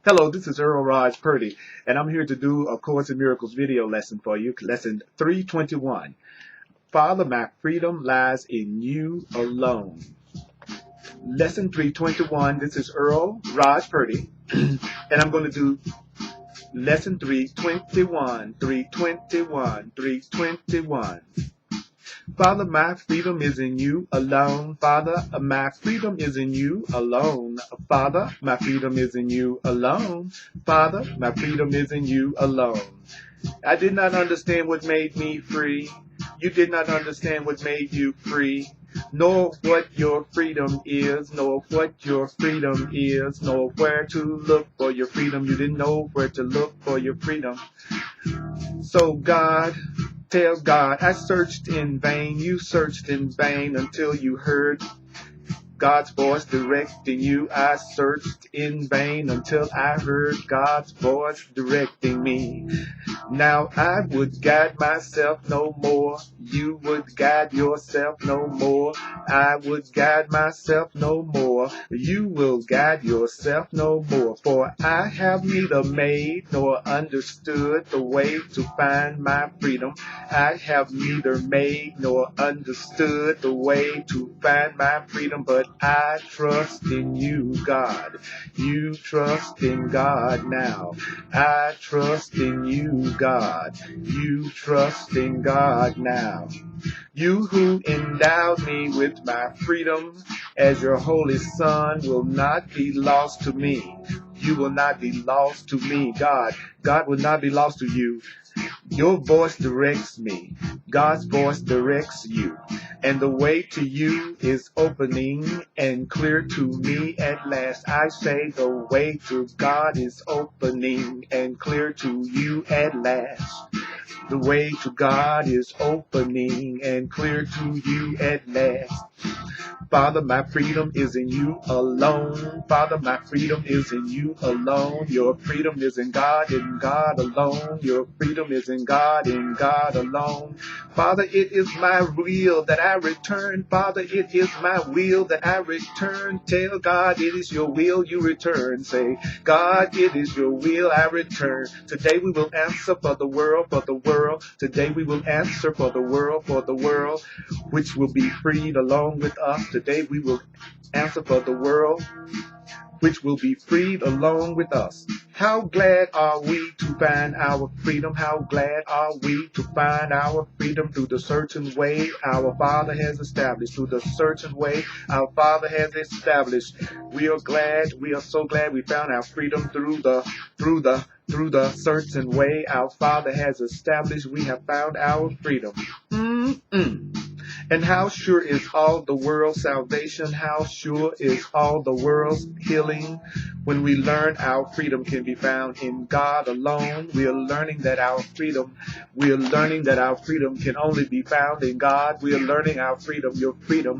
Hello, this is Earl Purdy, and I'm here to do a Course in Miracles video lesson for you, lesson 321. Father, my freedom lies in you alone. Lesson 321, this is Earl Purdy, and I'm going to do lesson 321. Father, my freedom is in you alone. Father, my freedom is in you alone. Father, my freedom is in you alone. Father, my freedom is in you alone. I did not understand what made me free. You did not understand what made you free. Nor what your freedom is, nor what your freedom is, nor where to look for your freedom. You didn't know where to look for your freedom. So God, tell God, I searched in vain, you searched in vain until you heard God's voice directing you. I searched in vain until I heard God's voice directing me. Now I would guide myself no more. You would guide yourself no more. I would guide myself no more. You will guide yourself no more. For I have neither made nor understood the way to find my freedom. I have neither made nor understood the way to find my freedom, but I trust in you, God. You trust in God now. I trust in you, God. You trust in God now. You who endowed me with my freedom as your holy son will not be lost to me. You will not be lost to me, God. God will not be lost to you. Your voice directs me. God's voice directs you. And the way to you is opening and clear to me at last. I say the way to God is opening and clear to you at last. The way to God is opening and clear to you at last. Father, my freedom is in you alone. Father, my freedom is in you alone. Your freedom is in God alone. Your freedom is in God alone. Father, it is my will that I return. Father, it is my will that I return. Tell God it is your will you return. Say, God, it is your will I return. Today we will answer for the world, for the world. Today we will answer for the world, which will be freed along with us. Today we will answer for the world, which will be freed along with us. How glad are we to find our freedom? How glad are we to find our freedom through the certain way our Father has established. Through the certain way our Father has established. We are glad, we are so glad we found our freedom through the certain way our Father has established. We have found our freedom. And how sure is all the world's salvation? How sure is all the world's healing? When we learn our freedom can be found in God alone. We are learning that our freedom can only be found in God. We are learning our freedom,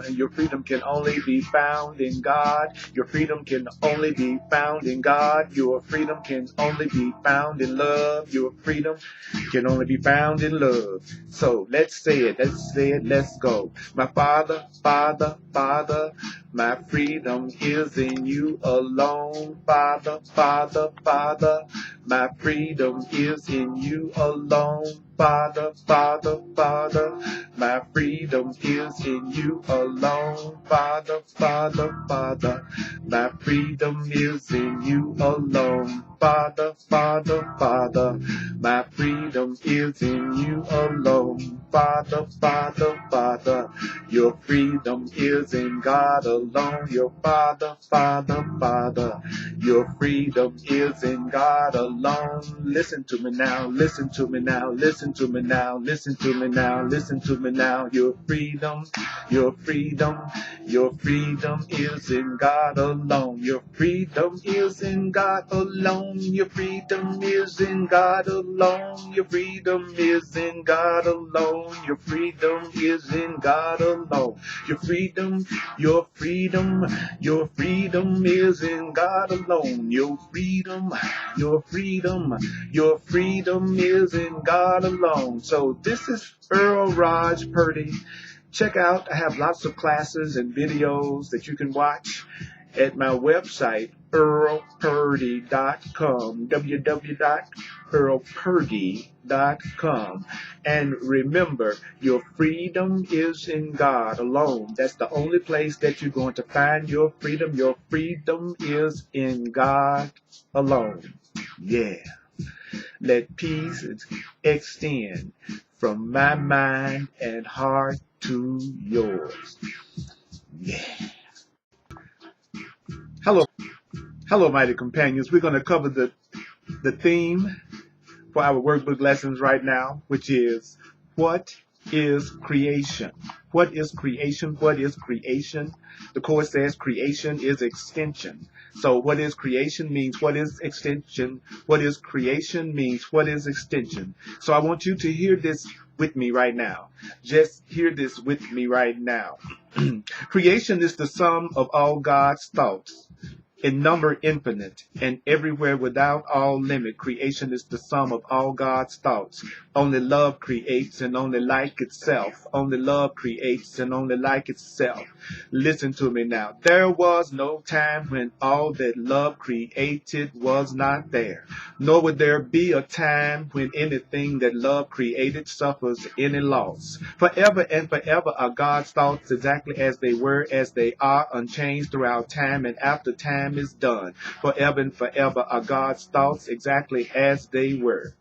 and your freedom can only be found in God. Your freedom can only be found in God. Your freedom can only be found in love. Your freedom can only be found in love. So let's say it, let's go. My Father, my freedom is in you alone. Father, my freedom is in you alone. Father, my freedom is in you alone. Father, my freedom is in you alone. Father, my freedom is in you alone. Father, your freedom is in God alone. Your Father, your freedom is in God alone. Listen to me now, listen to me now, listen to me now, listen to me now, listen to me now. Your freedom is in God alone. Your freedom is in God alone. Your freedom is in God alone. Your freedom is in God alone. Your freedom is in God alone. Your freedom is in God alone. Your freedom is in God alone. So this is Earl Purdy. Check out, I have lots of classes and videos that you can watch at my website, www.earlpurdy.com, www.earlpurdy.com. And remember, your freedom is in God alone. That's the only place that you're going to find your freedom. Your freedom is in God alone. Yeah. Let peace extend from my mind and heart to yours. Yeah. Hello, mighty companions. We're going to cover the theme for our workbook lessons right now, which is, what is creation? What is creation? What is creation? The course says creation is extension. So what is creation means what is extension. What is creation means what is extension. So I want you to hear this with me right now. Just hear this with me right now. Creation is the sum of all God's thoughts, in number infinite, and everywhere without all limit. Creation is the sum of all God's thoughts. Only love creates and only like itself. Only love creates and only like itself. Listen to me now. There was no time when all that love created was not there. Nor would there be a time when anything that love created suffers any loss. Forever and forever are God's thoughts exactly as they were, as they are, unchanged throughout time and after time is done. Forever and forever are God's thoughts exactly as they were.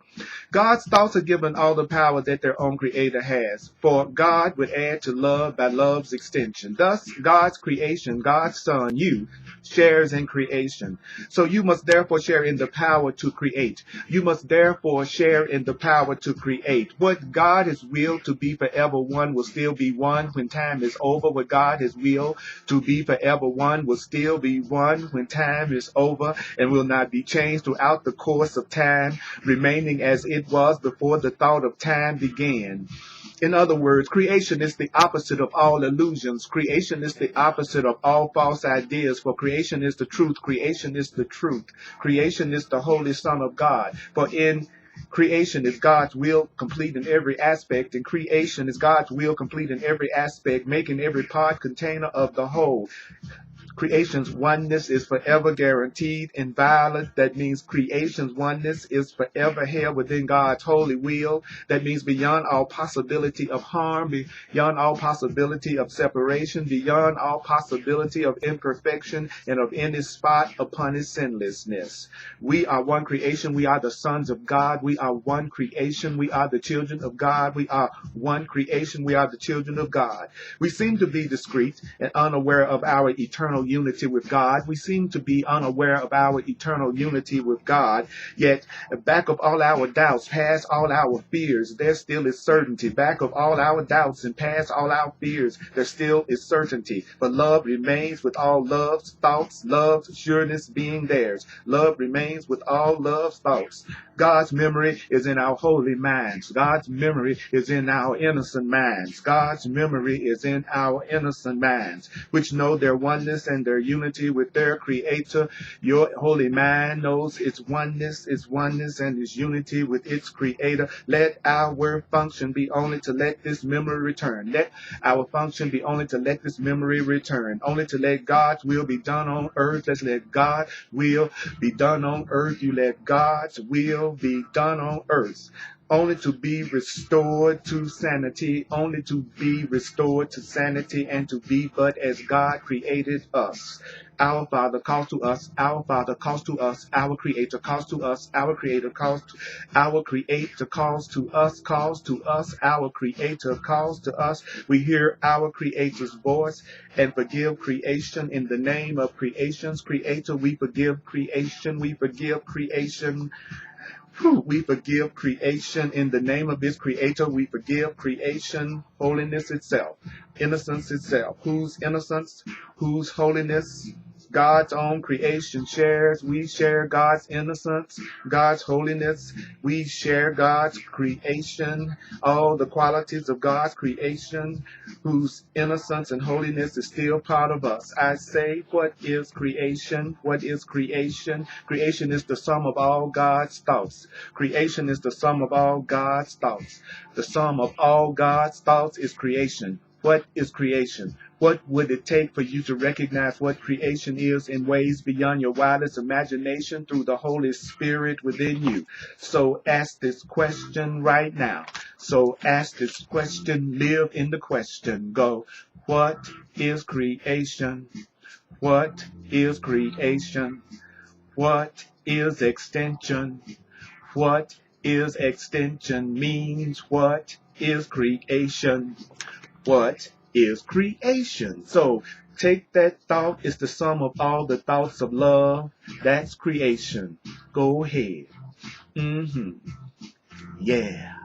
God's thoughts are given all the power that their own creator has, for God would add to love by love's extension. Thus, God's creation, God's son, you, shares in creation. So you must therefore share in the power to create. You must therefore share in the power to create. What God has willed to be forever one will still be one when time is over. What God has willed to be forever one will still be one when time is over, and will not be changed throughout the course of time, remaining as it was before the thought of time began. In other words, creation is the opposite of all illusions. Creation is the opposite of all false ideas, for creation is the truth. Creation is the truth. Creation is the Holy Son of God. For in creation is God's will complete in every aspect, and creation is God's will complete in every aspect, making every part container of the whole. Creation's oneness is forever guaranteed, inviolate. That means creation's oneness is forever held within God's holy will. That means beyond all possibility of harm, beyond all possibility of separation, beyond all possibility of imperfection, and of any spot upon his sinlessness. We are one creation. We are the sons of God. We are one creation. We are the children of God. We are one creation. We are the children of God. We seem to be discreet and unaware of our eternal unity with God. We seem to be unaware of our eternal unity with God. Yet, back of all our doubts, past all our fears, there still is certainty. Back of all our doubts and past all our fears, there still is certainty. But love remains with all love's thoughts, love's sureness being theirs. Love remains with all love's thoughts. God's memory is in our holy minds. God's memory is in our innocent minds. God's memory is in our innocent minds, which know their oneness and their unity with their Creator. Your holy mind knows its oneness, and its unity with its Creator. Let our function be only to let this memory return. Let our function be only to let this memory return. Only to let God's will be done on earth. Let's let God's will be done on earth. You let God's will be done on earth. Only to be restored to sanity, only to be restored to sanity, and to be but as God created us. Our Father calls to us, our Father calls to us, our Creator calls to us, our Creator calls to our Creator calls to us, our Creator calls to us. We hear our Creator's voice and forgive creation in the name of creation's Creator. We forgive creation, we forgive creation. We forgive creation in the name of its Creator. We forgive creation, holiness itself, innocence itself. Whose innocence, whose holiness, God's own creation shares. We share God's innocence, God's holiness. We share God's creation, all the qualities of God's creation, whose innocence and holiness is still part of us. I say, what is creation? What is creation? Creation is the sum of all God's thoughts. Creation is the sum of all God's thoughts. The sum of all God's thoughts is creation. What is creation? What would it take for you to recognize what creation is in ways beyond your wildest imagination through the Holy Spirit within you? So ask this question right now. So ask this question, live in the question. Go, what is creation? What is creation? What is extension? What is extension means? What is creation? What is creation? So take that thought. It's the sum of all the thoughts of love. That's creation. Go ahead. Yeah.